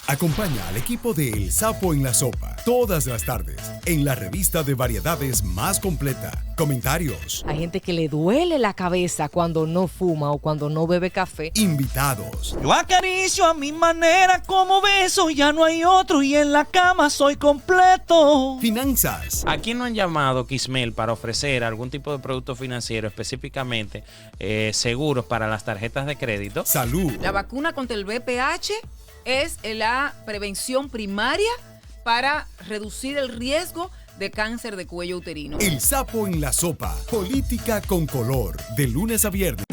Acompaña al equipo de El Sapo en la Sopa todas las tardes en la revista de variedades más completa. Comentarios. Hay gente que le duele la cabeza cuando no fuma o cuando no bebe café. Invitados. Yo acaricio a mi manera, como beso, ya no hay otro y en la cama soy completo. Finanzas. ¿A quién no han llamado Kismel para ofrecer algún tipo de producto financiero, específicamente seguros para las tarjetas de crédito? Salud. La vacuna contra el VPH es la prevención primaria para reducir el riesgo de cáncer de cuello uterino. El Sapo en la Sopa. Política con color. De lunes a viernes.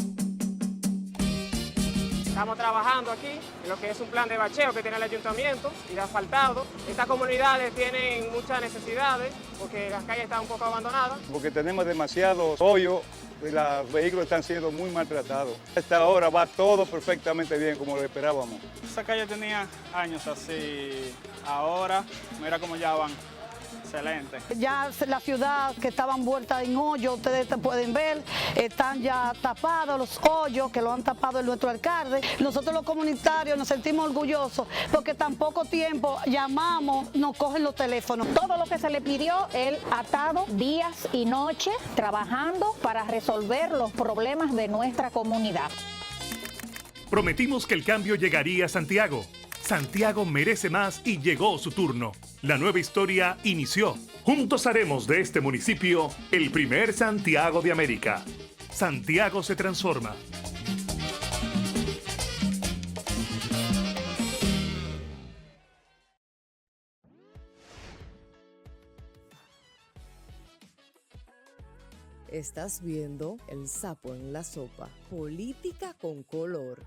Estamos trabajando aquí en lo que es un plan de bacheo que tiene el ayuntamiento y de asfaltado. Estas comunidades tienen muchas necesidades porque las calles están un poco abandonadas. Porque tenemos demasiados hoyos y los vehículos están siendo muy maltratados. A esta hora va todo perfectamente bien como lo esperábamos. Esa calle tenía años así, ahora mira cómo ya van. Excelente. Ya la ciudad que estaba envuelta en hoyos, ustedes pueden ver, están ya tapados los hoyos que lo han tapado nuestro alcalde. Nosotros los comunitarios nos sentimos orgullosos porque tan poco tiempo llamamos, nos cogen los teléfonos. Todo lo que se le pidió, él atado días y noches trabajando para resolver los problemas de nuestra comunidad. Prometimos que el cambio llegaría a Santiago. Santiago merece más y llegó su turno. La nueva historia inició. Juntos haremos de este municipio el primer Santiago de América. Santiago se transforma. Estás viendo El Sapo en la Sopa. Política con color.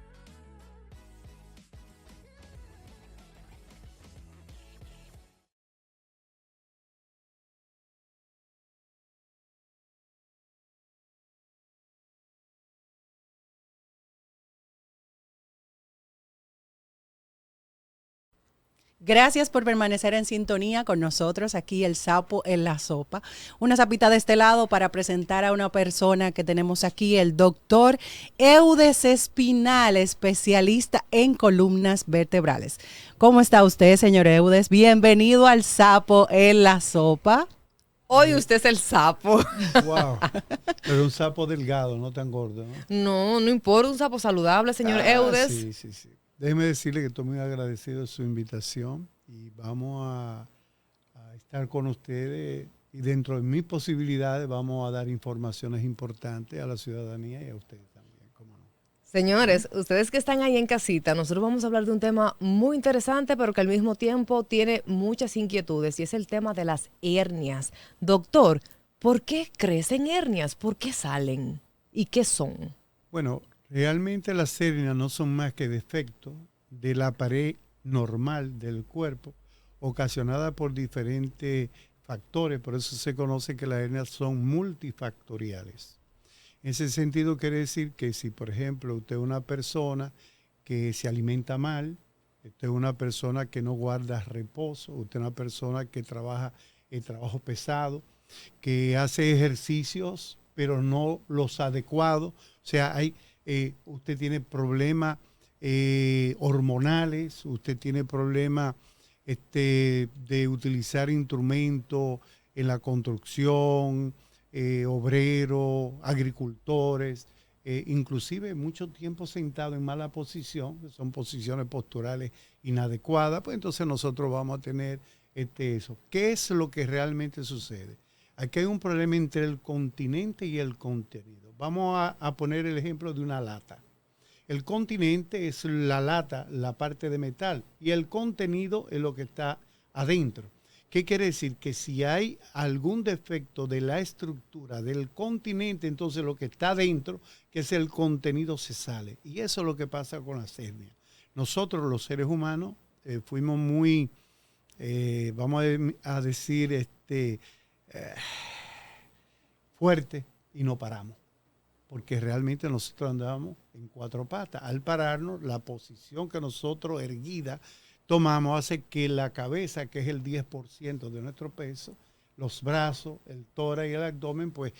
Gracias por permanecer en sintonía con nosotros aquí El Sapo en la Sopa. Una sapita de este lado para presentar a una persona que tenemos aquí, el doctor Eudes Espinal, especialista en columnas vertebrales. ¿Cómo está usted, señor Eudes? Bienvenido al Sapo en la Sopa. Hoy usted es el sapo. Wow. Pero un sapo delgado, no tan gordo, ¿no? No importa, un sapo saludable, señor Eudes. Sí. Déjeme decirle que estoy muy agradecido de su invitación y vamos a estar con ustedes y dentro de mis posibilidades vamos a dar informaciones importantes a la ciudadanía y a ustedes también, ¿cómo no? Señores, ustedes que están ahí en casita, nosotros vamos a hablar de un tema muy interesante, pero que al mismo tiempo tiene muchas inquietudes y es el tema de las hernias. Doctor, ¿por qué crecen hernias? ¿Por qué salen? ¿Y qué son? Bueno, realmente las hernias no son más que defectos de la pared normal del cuerpo, ocasionada por diferentes factores, por eso se conoce que las hernias son multifactoriales. En ese sentido quiere decir que si, por ejemplo, usted es una persona que se alimenta mal, usted es una persona que no guarda reposo, usted es una persona que trabaja el trabajo pesado, que hace ejercicios, pero no los adecuados, o sea, usted tiene problemas hormonales, usted tiene problemas de utilizar instrumentos en la construcción, obreros, agricultores, inclusive mucho tiempo sentado en mala posición, que son posiciones posturales inadecuadas, pues entonces nosotros vamos a tener eso. ¿Qué es lo que realmente sucede? Aquí hay un problema entre el continente y el contenido. Vamos a poner el ejemplo de una lata. El continente es la lata, la parte de metal, y el contenido es lo que está adentro. ¿Qué quiere decir? Que si hay algún defecto de la estructura del continente, entonces lo que está adentro, que es el contenido, se sale. Y eso es lo que pasa con las hernias. Nosotros, los seres humanos, fuimos muy, vamos a decir, fuertes y no paramos. Porque realmente nosotros andábamos en cuatro patas. Al pararnos, la posición que nosotros erguida tomamos hace que la cabeza, que es el 10% de nuestro peso, los brazos, el tórax y el abdomen, pues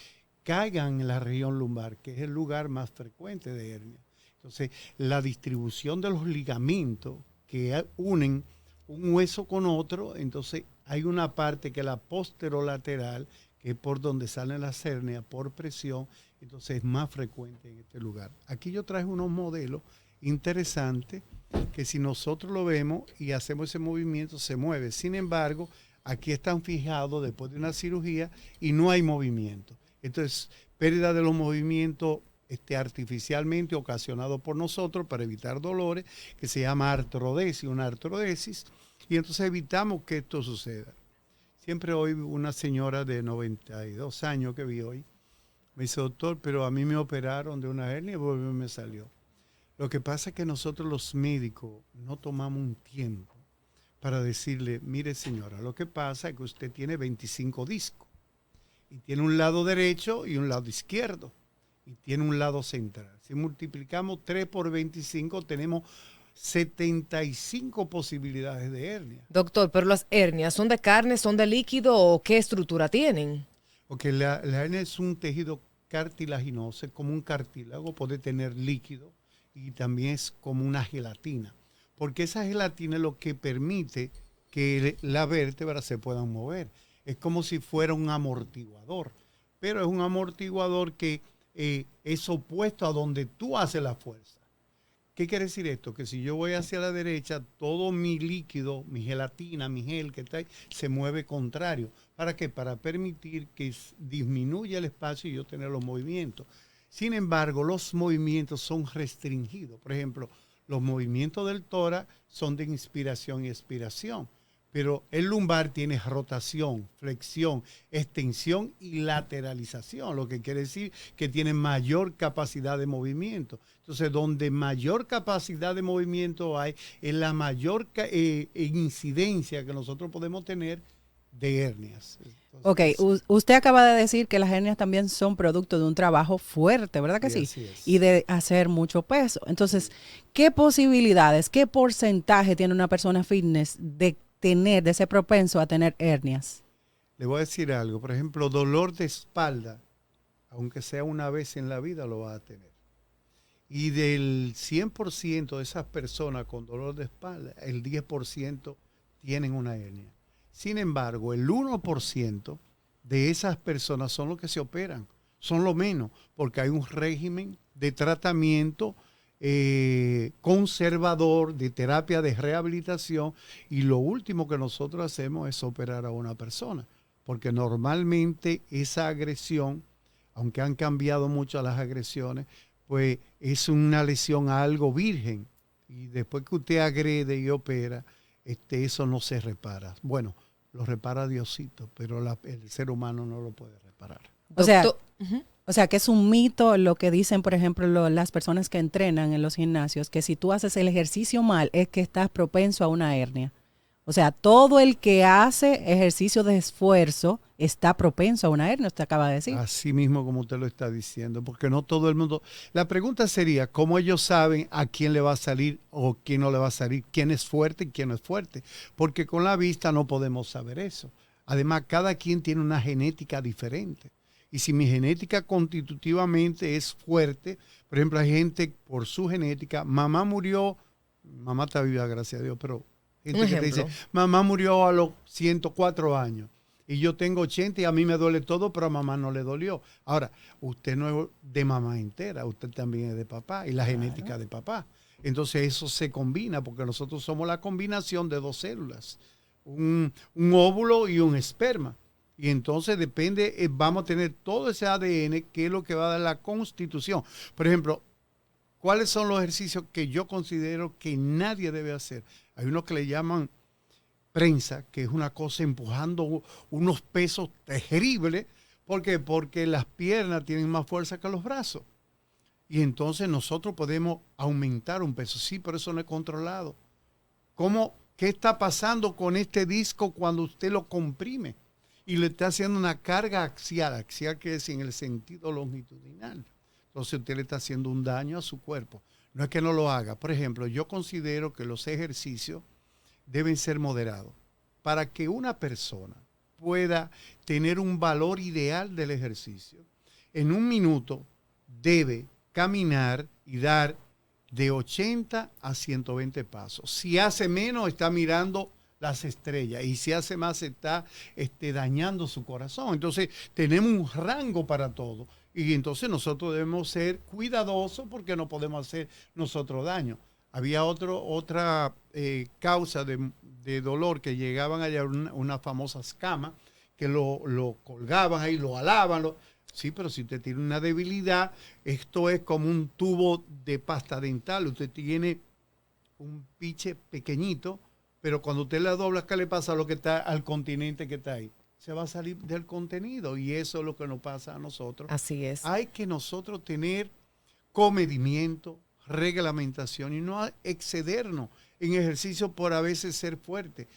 caigan en la región lumbar, que es el lugar más frecuente de hernia. Entonces, la distribución de los ligamentos que unen un hueso con otro, entonces hay una parte que es la posterolateral, que es por donde salen las hernias, por presión, entonces es más frecuente en este lugar. Aquí yo traje unos modelos interesantes que si nosotros lo vemos y hacemos ese movimiento, se mueve. Sin embargo, aquí están fijados después de una cirugía y no hay movimiento. Entonces, pérdida de los movimientos artificialmente ocasionado por nosotros para evitar dolores, que se llama artrodesis, una artrodesis, y entonces evitamos que esto suceda. Siempre hoy una señora de 92 años que vi hoy, me dice, doctor, pero a mí me operaron de una hernia y me salió. Lo que pasa es que nosotros los médicos no tomamos un tiempo para decirle, mire señora, lo que pasa es que usted tiene 25 discos y tiene un lado derecho y un lado izquierdo y tiene un lado central. Si multiplicamos 3 por 25 tenemos 75 posibilidades de hernia. Doctor, pero las hernias, ¿son de carne, son de líquido o qué estructura tienen? Porque la hernia es un tejido cartilaginoso, es como un cartílago, puede tener líquido y también es como una gelatina. Porque esa gelatina es lo que permite que las vértebras se puedan mover. Es como si fuera un amortiguador, pero es un amortiguador que es opuesto a donde tú haces la fuerza. ¿Qué quiere decir esto? Que si yo voy hacia la derecha, todo mi líquido, mi gelatina, mi gel que está ahí, se mueve contrario. ¿Para qué? Para permitir que disminuya el espacio y yo tener los movimientos. Sin embargo, los movimientos son restringidos. Por ejemplo, los movimientos del tórax son de inspiración y expiración. Pero el lumbar tiene rotación, flexión, extensión y lateralización, lo que quiere decir que tiene mayor capacidad de movimiento. Entonces, donde mayor capacidad de movimiento hay, es la mayor incidencia que nosotros podemos tener de hernias. Entonces, usted acaba de decir que las hernias también son producto de un trabajo fuerte, ¿verdad que sí? Así es. Y de hacer mucho peso. Entonces, ¿qué posibilidades, qué porcentaje tiene una persona fitness de ser propenso a tener hernias? Le voy a decir algo. Por ejemplo, dolor de espalda, aunque sea una vez en la vida, lo va a tener. Y del 100% de esas personas con dolor de espalda, el 10% tienen una hernia. Sin embargo, el 1% de esas personas son los que se operan. Son lo menos, porque hay un régimen de tratamiento conservador, de terapia de rehabilitación, y lo último que nosotros hacemos es operar a una persona, porque normalmente esa agresión, aunque han cambiado mucho las agresiones, pues es una lesión a algo virgen, y después que usted agrede y opera, eso no se repara. Bueno, lo repara Diosito, pero el ser humano no lo puede reparar. O sea, que es un mito lo que dicen, por ejemplo, las personas que entrenan en los gimnasios, que si tú haces el ejercicio mal es que estás propenso a una hernia. O sea, todo el que hace ejercicio de esfuerzo está propenso a una hernia, usted acaba de decir. Así mismo como usted lo está diciendo, porque no todo el mundo... La pregunta sería, ¿cómo ellos saben a quién le va a salir o quién no le va a salir? ¿Quién es fuerte y quién no es fuerte? Porque con la vista no podemos saber eso. Además, cada quien tiene una genética diferente. Y si mi genética constitutivamente es fuerte, por ejemplo, hay gente por su genética, mamá está viva, gracias a Dios, pero gente que te dice, mamá murió a los 104 años y yo tengo 80 y a mí me duele todo, pero a mamá no le dolió. Ahora, usted no es de mamá entera, usted también es de papá y la genética de papá. Entonces eso se combina porque nosotros somos la combinación de dos células, un óvulo y un esperma. Y entonces depende, vamos a tener todo ese ADN que es lo que va a dar la constitución. Por ejemplo, ¿cuáles son los ejercicios que yo considero que nadie debe hacer? Hay unos que le llaman prensa, que es una cosa empujando unos pesos terribles. ¿Por qué? Porque las piernas tienen más fuerza que los brazos. Y entonces nosotros podemos aumentar un peso. Sí, pero eso no es controlado. ¿Qué está pasando con este disco cuando usted lo comprime? Y le está haciendo una carga axial que es en el sentido longitudinal. Entonces usted le está haciendo un daño a su cuerpo. No es que no lo haga. Por ejemplo, yo considero que los ejercicios deben ser moderados. Para que una persona pueda tener un valor ideal del ejercicio, en un minuto debe caminar y dar de 80 a 120 pasos. Si hace menos, está mirando las estrellas, y si hace más, está dañando su corazón. Entonces, tenemos un rango para todo, y entonces nosotros debemos ser cuidadosos porque no podemos hacer nosotros daño. Había otra causa de dolor, que llegaban allá unas famosas camas, que lo colgaban ahí, lo alaban. Sí, pero si usted tiene una debilidad, esto es como un tubo de pasta dental. Usted tiene un piche pequeñito, pero cuando usted la dobla, ¿qué le pasa a lo que está al continente que está ahí? Se va a salir del contenido, y eso es lo que nos pasa a nosotros. Así es. Hay que nosotros tener comedimiento, reglamentación, y no excedernos en ejercicio por a veces ser fuerte.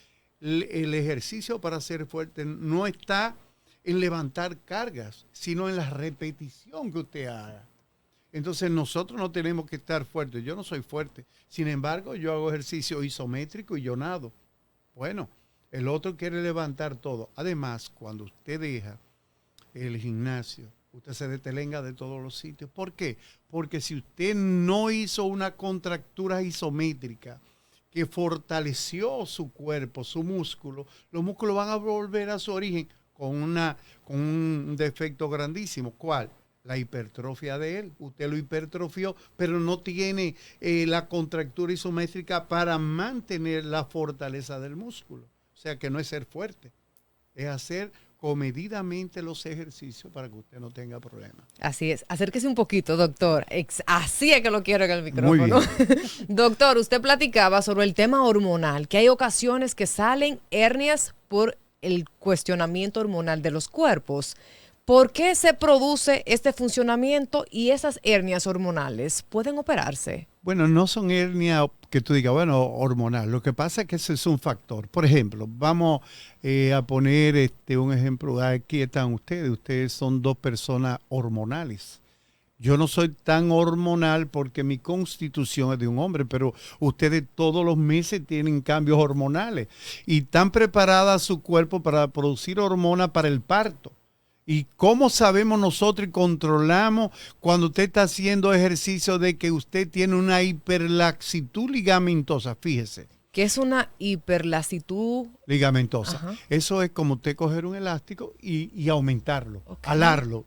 El ejercicio para ser fuerte no está en levantar cargas, sino en la repetición que usted haga. Entonces nosotros no tenemos que estar fuertes. Yo no soy fuerte. Sin embargo, yo hago ejercicio isométrico y yo nado. Bueno, el otro quiere levantar todo. Además, cuando usted deja el gimnasio, usted se detelenga de todos los sitios. ¿Por qué? Porque si usted no hizo una contractura isométrica que fortaleció su cuerpo, su músculo, los músculos van a volver a su origen con un defecto grandísimo. ¿Cuál? La hipertrofia de él. Usted lo hipertrofió, pero no tiene la contractura isométrica para mantener la fortaleza del músculo. O sea que no es ser fuerte, es hacer comedidamente los ejercicios para que usted no tenga problemas. Así es. Acérquese un poquito, doctor. Así es que lo quiero en el micrófono. Muy bien. Doctor, usted platicaba sobre el tema hormonal, que hay ocasiones que salen hernias por el cuestionamiento hormonal de los cuerpos. ¿Por qué se produce este funcionamiento y esas hernias hormonales pueden operarse? Bueno, no son hernias que tú digas, bueno, hormonal. Lo que pasa es que ese es un factor. Por ejemplo, vamos a poner un ejemplo. Aquí están ustedes. Ustedes son dos personas hormonales. Yo no soy tan hormonal porque mi constitución es de un hombre, pero ustedes todos los meses tienen cambios hormonales y están preparadas su cuerpo para producir hormonas para el parto. ¿Y cómo sabemos nosotros y controlamos cuando usted está haciendo ejercicio de que usted tiene una hiperlaxitud ligamentosa? Fíjese. ¿Qué es una hiperlaxitud ligamentosa? Ajá. Eso es como usted coger un elástico y aumentarlo, Okay. alarlo,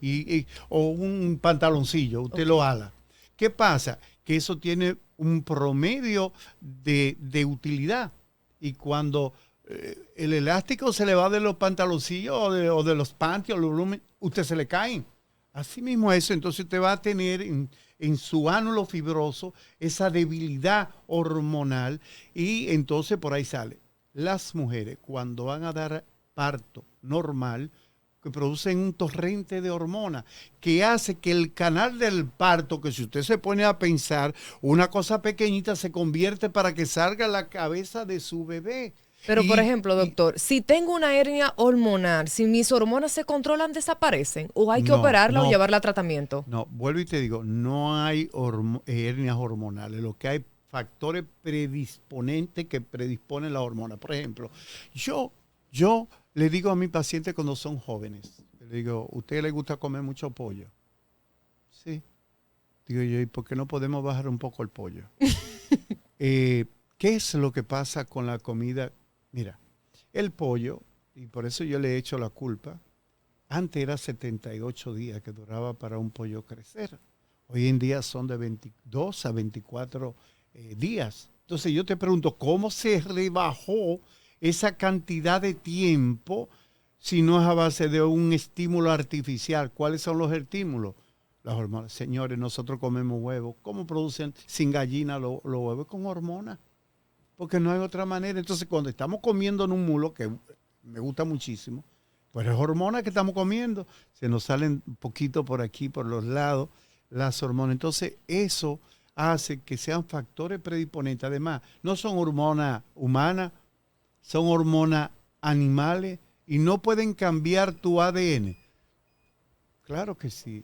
o un pantaloncillo, usted lo ala. ¿Qué pasa? Que eso tiene un promedio de utilidad, y cuando el elástico se le va de los pantaloncillos o de los panties o los volumen, usted se le caen. Así mismo eso, entonces usted va a tener en su ánulo fibroso esa debilidad hormonal, y entonces por ahí sale. Las mujeres cuando van a dar parto normal, que producen un torrente de hormonas que hace que el canal del parto, que si usted se pone a pensar, una cosa pequeñita se convierte para que salga la cabeza de su bebé. Pero, por ejemplo, doctor, si tengo una hernia hormonal, si mis hormonas se controlan, ¿desaparecen? ¿O hay que operarla o llevarla a tratamiento? No, vuelvo y te digo, no hay hernias hormonales. Lo que hay factores predisponentes que predisponen la hormona. Por ejemplo, yo le digo a mi paciente cuando son jóvenes, le digo, ¿a usted le gusta comer mucho pollo? Sí. Digo yo, ¿y por qué no podemos bajar un poco el pollo? ¿Qué es lo que pasa con la comida? Mira, el pollo, y por eso yo le he hecho la culpa, antes era 78 días que duraba para un pollo crecer. Hoy en día son de 22 a 24 días. Entonces yo te pregunto, ¿cómo se rebajó esa cantidad de tiempo si no es a base de un estímulo artificial? ¿Cuáles son los estímulos? Las hormonas. Señores, nosotros comemos huevos. ¿Cómo producen sin gallina los huevos? Con hormonas. Porque no hay otra manera. Entonces, cuando estamos comiendo en un mulo, que me gusta muchísimo, pues es hormonas que estamos comiendo. Se nos salen un poquito por aquí, por los lados, las hormonas. Entonces, eso hace que sean factores predisponentes. Además, no son hormonas humanas, son hormonas animales y no pueden cambiar tu ADN. Claro que sí.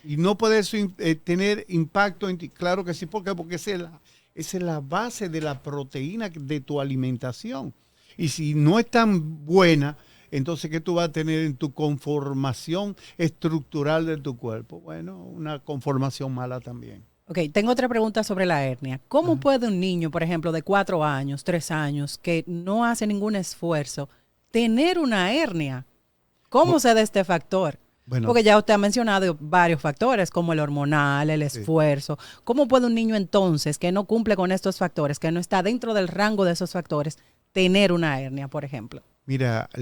Y no puede eso tener impacto en ti. Claro que sí. ¿Por qué? Porque esa es la base de la proteína de tu alimentación. Y si no es tan buena, entonces, ¿qué tú vas a tener en tu conformación estructural de tu cuerpo? Bueno, una conformación mala también. Ok, tengo otra pregunta sobre la hernia. ¿Cómo puede un niño, por ejemplo, de 4 años, 3 años, que no hace ningún esfuerzo, tener una hernia? ¿Cómo se da este factor? Bueno. Porque ya usted ha mencionado varios factores, como el hormonal, el esfuerzo. ¿Cómo puede un niño entonces, que no cumple con estos factores, que no está dentro del rango de esos factores, tener una hernia, por ejemplo? Mira, a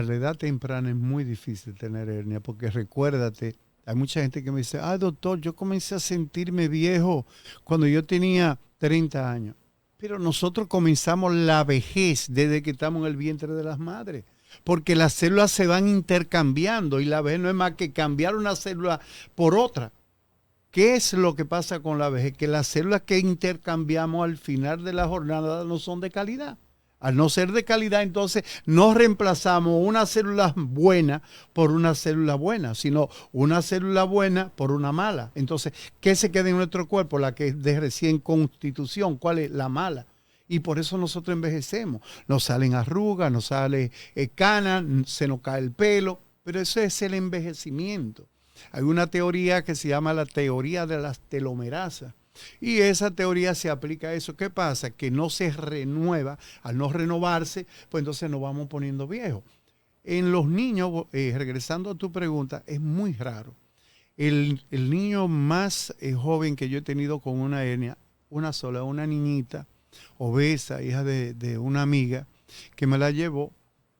la edad temprana es muy difícil tener hernia, porque recuérdate, hay mucha gente que me dice, doctor, yo comencé a sentirme viejo cuando yo tenía 30 años. Pero nosotros comenzamos la vejez desde que estamos en el vientre de las madres, porque las células se van intercambiando y la vejez no es más que cambiar una célula por otra. ¿Qué es lo que pasa con la vejez? Que las células que intercambiamos al final de la jornada no son de calidad. Al no ser de calidad, entonces no reemplazamos una célula buena por una célula buena, sino una célula buena por una mala. Entonces, ¿qué se queda en nuestro cuerpo? La que es de recién constitución. ¿Cuál es? La mala. Y por eso nosotros envejecemos. Nos salen arrugas, nos sale canas, se nos cae el pelo, pero eso es el envejecimiento. Hay una teoría que se llama la teoría de las telomerasas. Y esa teoría se aplica a eso. ¿Qué pasa? Que no se renueva. Al no renovarse, pues entonces nos vamos poniendo viejos. En los niños, regresando a tu pregunta, es muy raro. El niño más joven que yo he tenido con una hernia, una sola, una niñita obesa, hija de una amiga, que me la llevó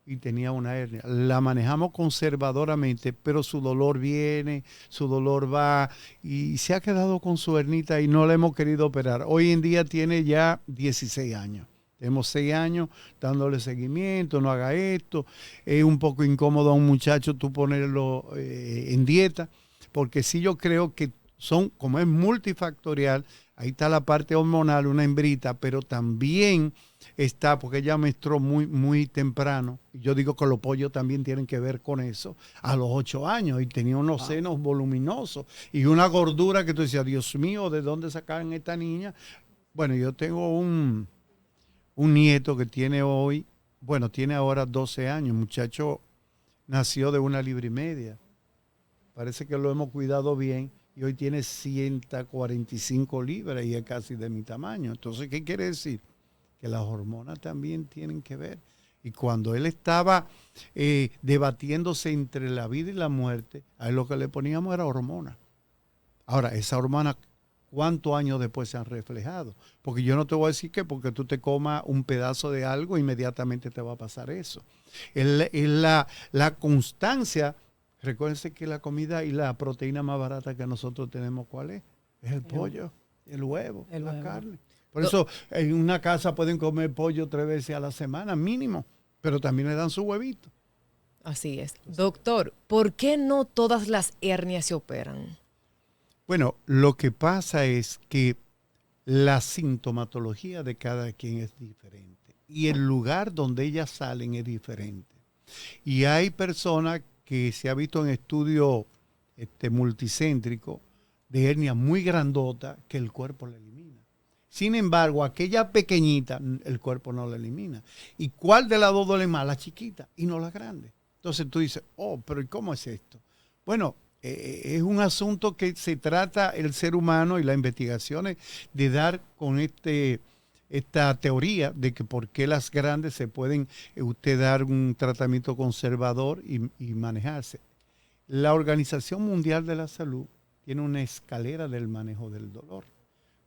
y tenía una hernia. La manejamos conservadoramente, pero su dolor viene, su dolor va, y se ha quedado con su hernita y no la hemos querido operar. Hoy en día tiene ya 16 años. Tenemos 6 años dándole seguimiento, no haga esto. Es un poco incómodo a un muchacho tú ponerlo en dieta, porque sí yo creo que como es multifactorial, ahí está la parte hormonal, una hembrita, pero también está, porque ella menstruó muy, muy temprano. Yo digo que los pollos también tienen que ver con eso, a los 8 años, y tenía unos senos voluminosos y una gordura que tú decías, Dios mío, ¿de dónde sacaban esta niña? Bueno, yo tengo un nieto que tiene tiene ahora 12 años, muchacho nació de 1,5 libras. Parece que lo hemos cuidado bien. Y hoy tiene 145 libras y es casi de mi tamaño. Entonces, ¿qué quiere decir? Que las hormonas también tienen que ver. Y cuando él estaba debatiéndose entre la vida y la muerte, a él lo que le poníamos era hormona. Ahora, esa hormona, ¿cuántos años después se han reflejado? Porque yo no te voy a decir que porque tú te comas un pedazo de algo, inmediatamente te va a pasar eso. La constancia. Recuérdense que la comida y la proteína más barata que nosotros tenemos, ¿cuál es? Es el pollo, el huevo, la carne. Por eso en una casa pueden comer pollo 3 veces a la semana, mínimo, pero también le dan su huevito. Así es. Doctor, ¿por qué no todas las hernias se operan? Bueno, lo que pasa es que la sintomatología de cada quien es diferente y el lugar donde ellas salen es diferente. Y hay personas que se ha visto en estudios multicéntricos de hernia muy grandota que el cuerpo la elimina. Sin embargo, aquella pequeñita, el cuerpo no la elimina. ¿Y cuál de las dos duele más? La chiquita y no la grande. Entonces tú dices, pero ¿cómo es esto? Bueno, es un asunto que se trata el ser humano y las investigaciones de dar con esta teoría de que por qué las grandes se pueden usted dar un tratamiento conservador y manejarse. La Organización Mundial de la Salud tiene una escalera del manejo del dolor,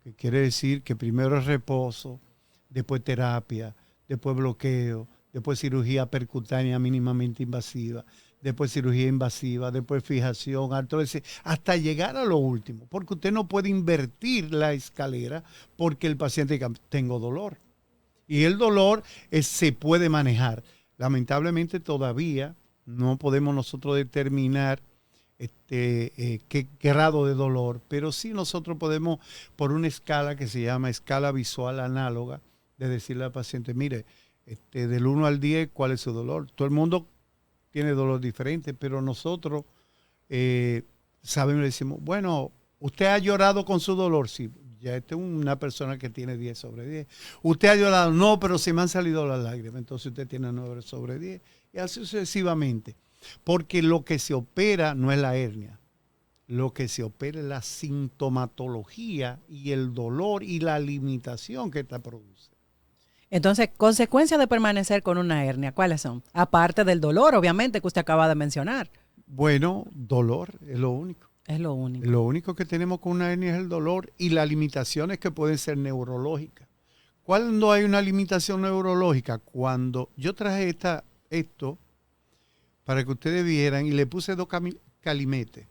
que quiere decir que primero es reposo, después terapia, después bloqueo, después cirugía percutánea mínimamente invasiva, después cirugía invasiva, después fijación, artrosis, hasta llegar a lo último, porque usted no puede invertir la escalera porque el paciente diga, tengo dolor. Y el dolor se puede manejar. Lamentablemente todavía no podemos nosotros determinar qué grado de dolor, pero sí nosotros podemos, por una escala que se llama escala visual análoga, de decirle al paciente, mire, del 1 al 10, ¿cuál es su dolor? Todo el mundo tiene dolor diferente, pero nosotros sabemos, le decimos, bueno, ¿usted ha llorado con su dolor? Sí, ya es una persona que tiene 10 sobre 10. ¿Usted ha llorado? No, pero se me han salido las lágrimas, entonces usted tiene 9 sobre 10. Y así sucesivamente, porque lo que se opera no es la hernia. lo que se opera es la sintomatología y el dolor y la limitación que esta produce. Entonces, consecuencias de permanecer con una hernia, ¿cuáles son? Aparte del dolor, obviamente, que usted acaba de mencionar. Bueno, dolor es lo único. Es lo único. Lo único que tenemos con una hernia es el dolor y las limitaciones que pueden ser neurológicas. ¿Cuándo hay una limitación neurológica? Cuando yo traje esto para que ustedes vieran y le puse 2 calimetes.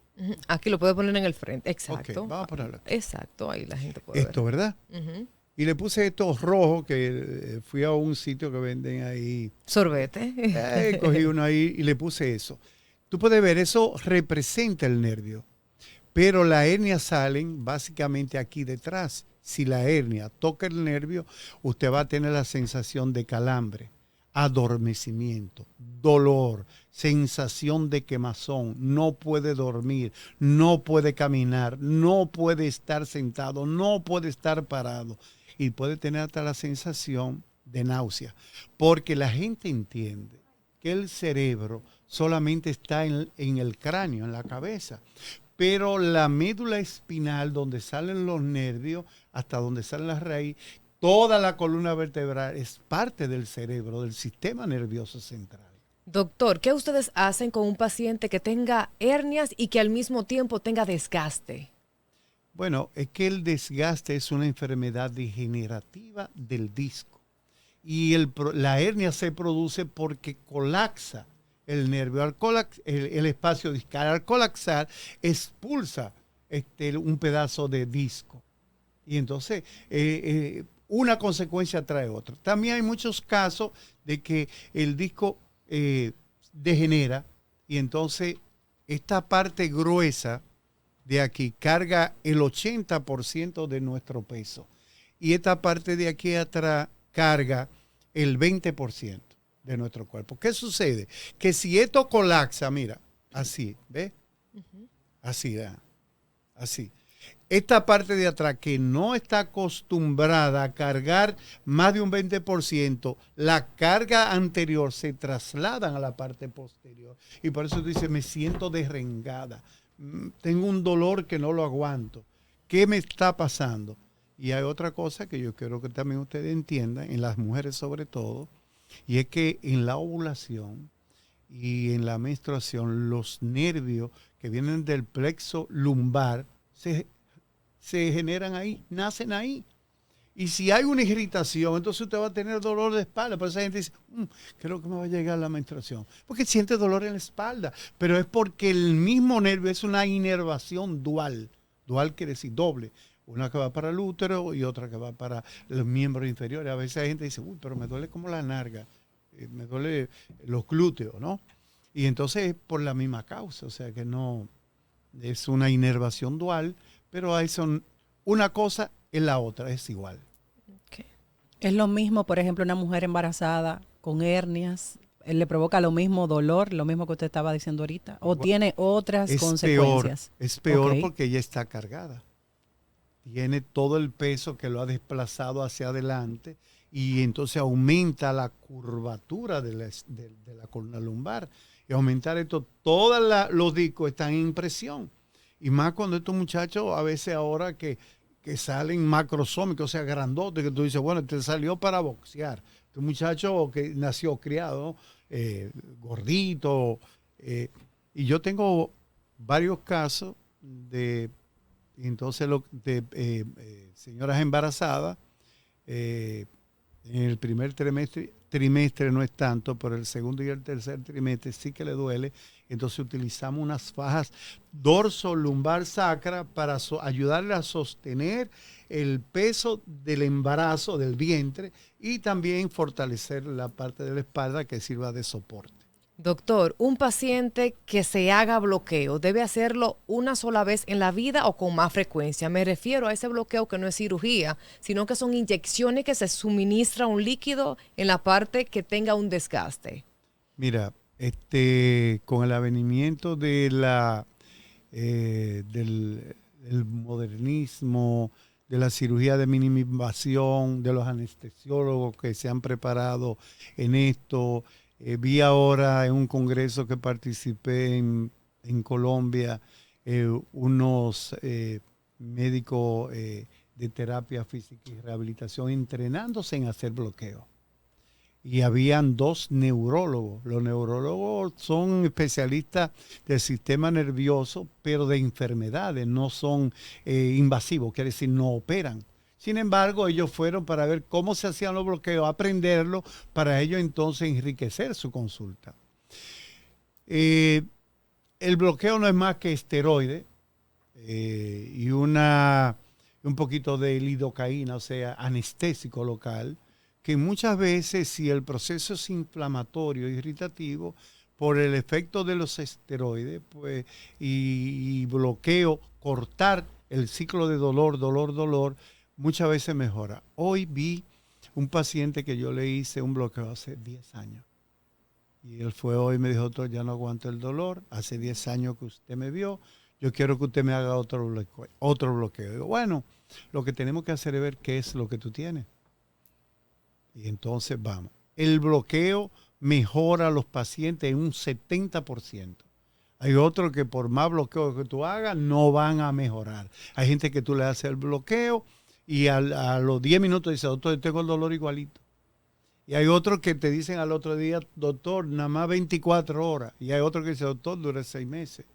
Aquí lo puede poner en el frente, exacto. Okay, vamos a ponerlo aquí. Exacto, ahí la gente puede Esto, ver. ¿verdad? Y le puse estos rojos que fui a un sitio que venden ahí. Sorbete. Cogí uno ahí y le puse eso. Tú puedes ver, eso representa el nervio. Pero las hernias salen básicamente aquí detrás. Si la hernia toca el nervio, usted va a tener la sensación de calambre, adormecimiento, dolor, sensación de quemazón, no puede dormir, no puede caminar, no puede estar sentado, no puede estar parado y puede tener hasta la sensación de náusea, porque la gente entiende que el cerebro solamente está en el cráneo, en la cabeza, pero la médula espinal, donde salen los nervios, hasta donde salen las raíces, toda la columna vertebral es parte del cerebro, del sistema nervioso central. Doctor, ¿qué ustedes hacen con un paciente que tenga hernias y que al mismo tiempo tenga desgaste? Bueno, es que el desgaste es una enfermedad degenerativa del disco. Y la hernia se produce porque colapsa el nervio, el espacio discal. Al colapsar, expulsa un pedazo de disco. Y entonces, una consecuencia trae otra. También hay muchos casos de que el disco degenera y entonces esta parte gruesa de aquí carga el 80% de nuestro peso. Y esta parte de aquí atrás carga el 20% de nuestro cuerpo. ¿Qué sucede? Que si esto colapsa, mira, así, ¿ves? Así, así. Esta parte de atrás que no está acostumbrada a cargar más de un 20%, la carga anterior se trasladan a la parte posterior. Y por eso dice, me siento derrengada. Tengo un dolor que no lo aguanto. ¿Qué me está pasando? Y hay otra cosa que yo quiero que también ustedes entiendan, en las mujeres sobre todo, y es que en la ovulación y en la menstruación, los nervios que vienen del plexo lumbar se generan ahí, nacen ahí. Y si hay una irritación, entonces usted va a tener dolor de espalda. Por eso esa gente dice, creo que me va a llegar la menstruación. Porque siente dolor en la espalda. Pero es porque el mismo nervio es una inervación dual. Dual quiere decir doble. Una que va para el útero y otra que va para los miembros inferiores. A veces hay gente que dice, pero me duele como la nalga. Me duele los glúteos, ¿no? Y entonces es por la misma causa. O sea que no es una inervación dual. Pero ahí son una cosa en la otra, es igual. Okay. Es lo mismo, por ejemplo, una mujer embarazada con hernias, ¿le provoca lo mismo dolor, lo mismo que usted estaba diciendo ahorita? ¿O tiene otras consecuencias? Es peor porque ella está cargada. Tiene todo el peso que lo ha desplazado hacia adelante y entonces aumenta la curvatura de la columna lumbar. Y aumentar esto, todos los discos están en presión. Y más cuando estos muchachos, a veces ahora que salen macrosómicos, o sea, grandotes, que tú dices, bueno, te salió para boxear. Este muchacho que nació criado, gordito. Y yo tengo varios casos de señoras embarazadas. En el primer trimestre no es tanto, pero el segundo y el tercer trimestre sí que le duele. Entonces utilizamos unas fajas dorso-lumbar sacra para ayudarle a sostener el peso del embarazo, del vientre, y también fortalecer la parte de la espalda que sirva de soporte. Doctor, un paciente que se haga bloqueo, ¿debe hacerlo una sola vez en la vida o con más frecuencia? Me refiero a ese bloqueo que no es cirugía, sino que son inyecciones que se suministra un líquido en la parte que tenga un desgaste. Mira, con el avenimiento de del modernismo, de la cirugía de mínima invasión, de los anestesiólogos que se han preparado en esto. Vi ahora en un congreso que participé en Colombia, unos médicos de terapia física y rehabilitación entrenándose en hacer bloqueo. Y habían 2 neurólogos. Los neurólogos son especialistas del sistema nervioso, pero de enfermedades, no son invasivos, quiere decir, no operan. Sin embargo, ellos fueron para ver cómo se hacían los bloqueos, aprenderlo, para ellos entonces enriquecer su consulta. El bloqueo no es más que esteroide y un poquito de lidocaína, o sea, anestésico local, que muchas veces, si el proceso es inflamatorio, irritativo, por el efecto de los esteroides, pues, y bloqueo, cortar el ciclo de dolor, muchas veces mejora. Hoy vi un paciente que yo le hice un bloqueo hace 10 años. Y él fue hoy y me dijo, doctor, ya no aguanto el dolor, hace 10 años que usted me vio, yo quiero que usted me haga otro bloqueo. Digo, bueno, lo que tenemos que hacer es ver qué es lo que tú tienes. Y entonces vamos. El bloqueo mejora a los pacientes en un 70%. Hay otros que por más bloqueo que tú hagas no van a mejorar. Hay gente que tú le haces el bloqueo y a los 10 minutos dice, doctor, tengo el dolor igualito. Y hay otros que te dicen al otro día, doctor, nada más 24 horas. Y hay otros que dicen, doctor, dura 6 meses.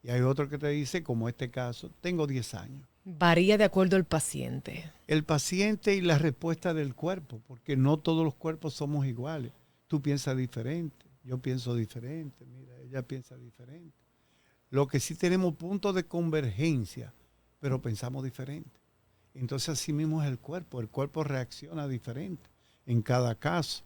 Y hay otros que te dice, como este caso, tengo 10 años. Varía de acuerdo al paciente. El paciente y la respuesta del cuerpo, porque no todos los cuerpos somos iguales. Tú piensas diferente, yo pienso diferente, mira, ella piensa diferente. Lo que sí tenemos puntos de convergencia, pero pensamos diferente. Entonces así mismo es el cuerpo reacciona diferente en cada caso.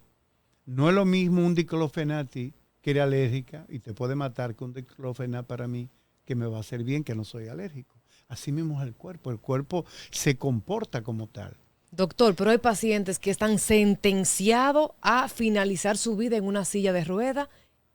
No es lo mismo un diclofenac a ti, que eres alérgica y te puede matar, que un diclofenac para mí, que me va a hacer bien, que no soy alérgico. Así mismo es el cuerpo se comporta como tal. Doctor, pero hay pacientes que están sentenciados a finalizar su vida en una silla de ruedas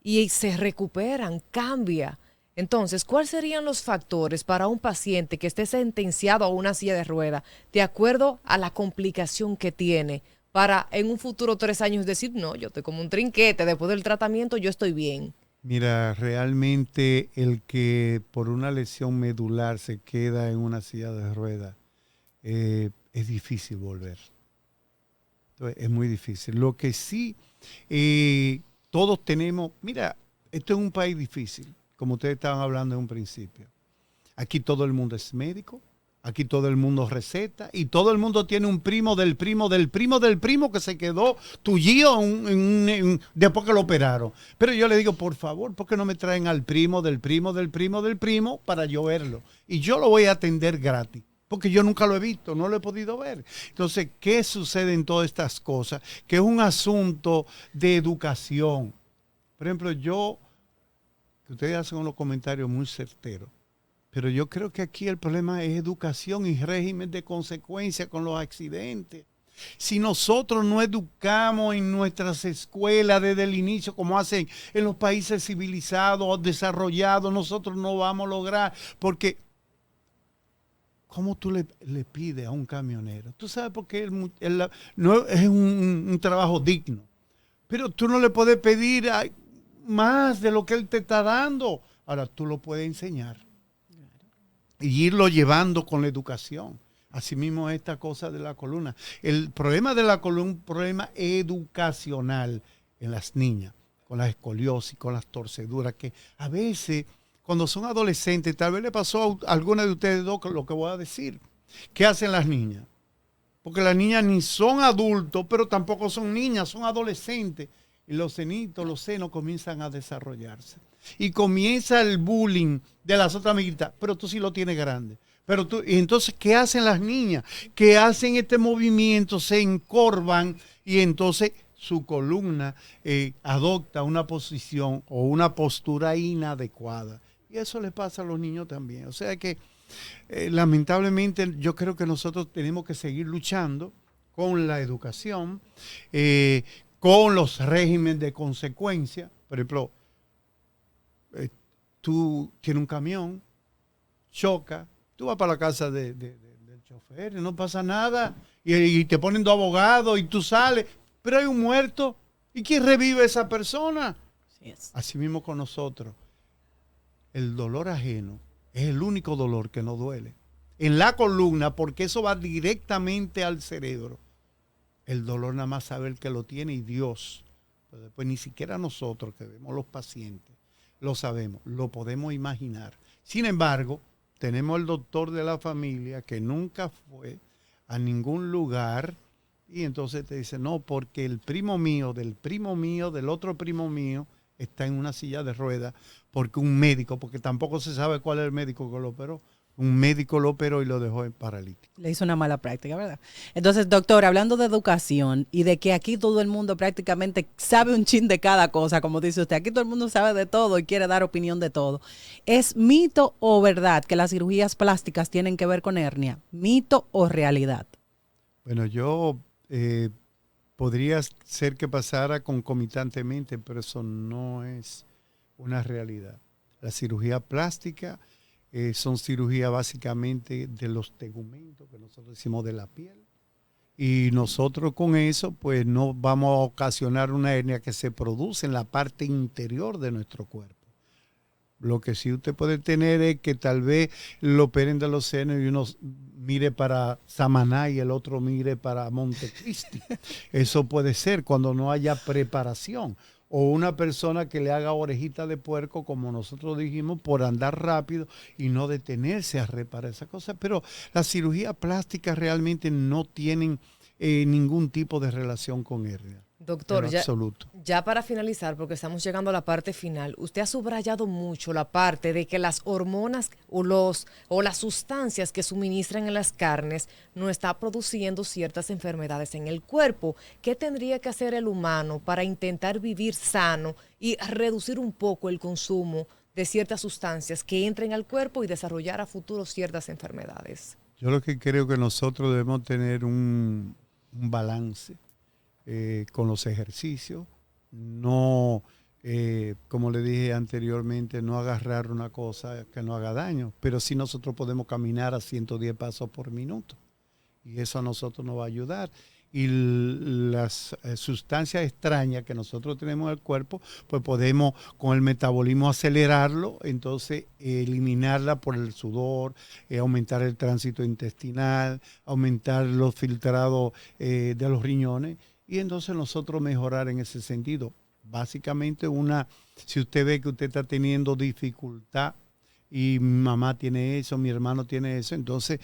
y se recuperan, cambia. Entonces, ¿cuáles serían los factores para un paciente que esté sentenciado a una silla de ruedas de acuerdo a la complicación que tiene para en un futuro 3 años decir, no, yo estoy como un trinquete, después del tratamiento yo estoy bien? Mira, realmente el que por una lesión medular se queda en una silla de ruedas es difícil volver. Entonces, es muy difícil. Lo que sí, todos tenemos, mira, esto es un país difícil, como ustedes estaban hablando en un principio. Aquí todo el mundo es médico, aquí todo el mundo receta y todo el mundo tiene un primo del primo del primo del primo que se quedó tullido después que lo operaron. Pero yo le digo, por favor, ¿por qué no me traen al primo del primo del primo del primo para yo verlo? Y yo lo voy a atender gratis, porque yo nunca lo he visto, no lo he podido ver. Entonces, ¿qué sucede en todas estas cosas? Que es un asunto de educación. Por ejemplo, que ustedes hacen unos comentarios muy certeros. Pero yo creo que aquí el problema es educación y régimen de consecuencia con los accidentes. Si nosotros no educamos en nuestras escuelas desde el inicio, como hacen en los países civilizados, desarrollados, nosotros no vamos a lograr. Porque, ¿cómo tú le pides a un camionero? Tú sabes por qué no es un trabajo digno. Pero tú no le puedes pedir más de lo que él te está dando. Ahora, tú lo puedes enseñar. Y irlo llevando con la educación. Asimismo, esta cosa de la columna. El problema de la columna es un problema educacional en las niñas, con la escoliosis, con las torceduras, que a veces, cuando son adolescentes, tal vez le pasó a alguna de ustedes dos lo que voy a decir. ¿Qué hacen las niñas? Porque las niñas ni son adultos, pero tampoco son niñas, son adolescentes. Y los senitos, los senos comienzan a desarrollarse. Y comienza el bullying de las otras amiguitas, pero tú sí lo tienes grande. Y entonces, ¿qué hacen las niñas? Que hacen este movimiento, se encorvan y entonces su columna adopta una posición o una postura inadecuada. Y eso le pasa a los niños también. O sea que, lamentablemente, yo creo que nosotros tenemos que seguir luchando con la educación, con los regímenes de consecuencia. Por ejemplo, tú tienes un camión, choca, tú vas para la casa del chofer y no pasa nada, y te ponen 2 abogados y tú sales, pero hay un muerto, ¿y quién revive a esa persona? Así mismo con nosotros. El dolor ajeno Es el único dolor que no duele. En la columna, porque eso va directamente al cerebro. El dolor nada más sabe el que lo tiene y Dios. Pero después ni siquiera nosotros que vemos los pacientes lo sabemos, lo podemos imaginar. Sin embargo, tenemos el doctor de la familia que nunca fue a ningún lugar y entonces te dice, no, porque el primo mío, del otro primo mío, está en una silla de ruedas porque un médico, porque tampoco se sabe cuál es el médico que lo operó, un médico lo operó y lo dejó en paralítico. Le hizo una mala práctica, ¿verdad? Entonces, doctor, hablando de educación y de que aquí todo el mundo prácticamente sabe un chin de cada cosa, como dice usted, aquí todo el mundo sabe de todo y quiere dar opinión de todo. ¿Es mito o verdad que las cirugías plásticas tienen que ver con hernia? ¿Mito o realidad? Bueno, yo podría ser que pasara concomitantemente, pero eso no es una realidad. La cirugía plástica son cirugías básicamente de los tegumentos, que nosotros decimos de la piel. Y nosotros con eso, pues no vamos a ocasionar una hernia que se produce en la parte interior de nuestro cuerpo. Lo que sí usted puede tener es que tal vez lo operen de los senos y uno mire para Samaná y el otro mire para Montecristi. Eso puede ser cuando no haya preparación. O una persona que le haga orejita de puerco, como nosotros dijimos, por andar rápido y no detenerse a reparar esas cosas. Pero las cirugías plásticas realmente no tienen ningún tipo de relación con hernia. Doctor, ya para finalizar, porque estamos llegando a la parte final, usted ha subrayado mucho la parte de que las hormonas o las sustancias que suministran en las carnes no está produciendo ciertas enfermedades en el cuerpo. ¿Qué tendría que hacer el humano para intentar vivir sano y reducir un poco el consumo de ciertas sustancias que entren al cuerpo y desarrollar a futuro ciertas enfermedades? Yo lo que creo que nosotros debemos tener un balance con los ejercicios, no, como le dije anteriormente, no agarrar una cosa que no haga daño, pero sí nosotros podemos caminar a 110 pasos por minuto y eso a nosotros nos va a ayudar. Y las sustancias extrañas que nosotros tenemos en el cuerpo, pues podemos con el metabolismo acelerarlo, entonces eliminarla por el sudor, aumentar el tránsito intestinal, aumentar los filtrados de los riñones y entonces nosotros mejorar en ese sentido. Básicamente si usted ve que usted está teniendo dificultad y mi mamá tiene eso, mi hermano tiene eso, entonces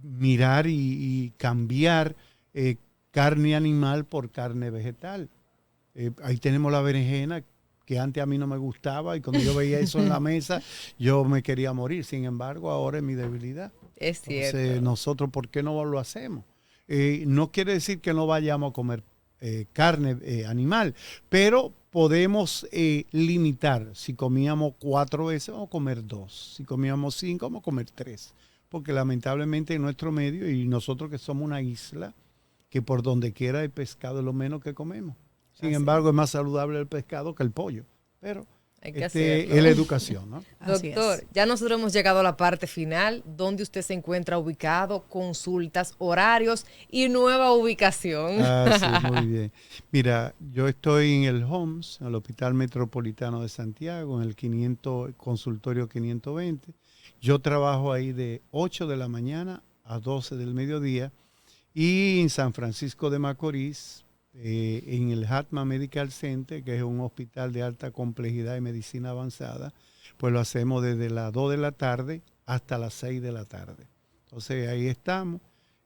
mirar y cambiar carne animal por carne vegetal. Ahí tenemos la berenjena, que antes a mí no me gustaba y cuando yo veía eso en la mesa, yo me quería morir. Sin embargo, ahora es mi debilidad. Es cierto. Entonces, nosotros, ¿por qué no lo hacemos? No quiere decir que no vayamos a comer carne animal, pero podemos limitar. Si comíamos 4 veces, vamos a comer 2. Si comíamos 5, vamos a comer 3. Porque lamentablemente en nuestro medio, y nosotros que somos una isla, que por donde quiera el pescado es lo menos que comemos. Sin embargo, es más saludable el pescado que el pollo. Pero es la educación, ¿no? Doctor, ya nosotros hemos llegado a la parte final, donde usted se encuentra ubicado, consultas, horarios y nueva ubicación. Sí, muy bien. Mira, yo estoy en el HOMS, en el Hospital Metropolitano de Santiago, en el consultorio 520. Yo trabajo ahí de 8 de la mañana a 12 del mediodía. Y en San Francisco de Macorís, en el Hatma Medical Center, que es un hospital de alta complejidad y medicina avanzada, pues lo hacemos desde las 2 de la tarde hasta las 6 de la tarde. Entonces ahí estamos.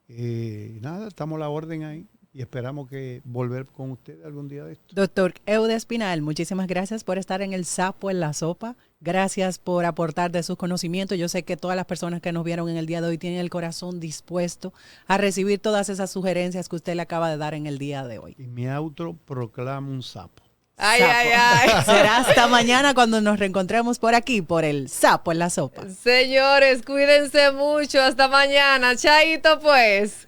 Estamos a la orden ahí y esperamos que volver con ustedes algún día de esto. Doctor Eudes Espinal, muchísimas gracias por estar en El Sapo en la Sopa. Gracias por aportar de sus conocimientos. Yo sé que todas las personas que nos vieron en el día de hoy tienen el corazón dispuesto a recibir todas esas sugerencias que usted le acaba de dar en el día de hoy. Y mi proclama un sapo. Ay, ay, ay. Será hasta mañana cuando nos reencontremos por aquí, por El Sapo en la Sopa. Señores, cuídense mucho. Hasta mañana. Chaito, pues.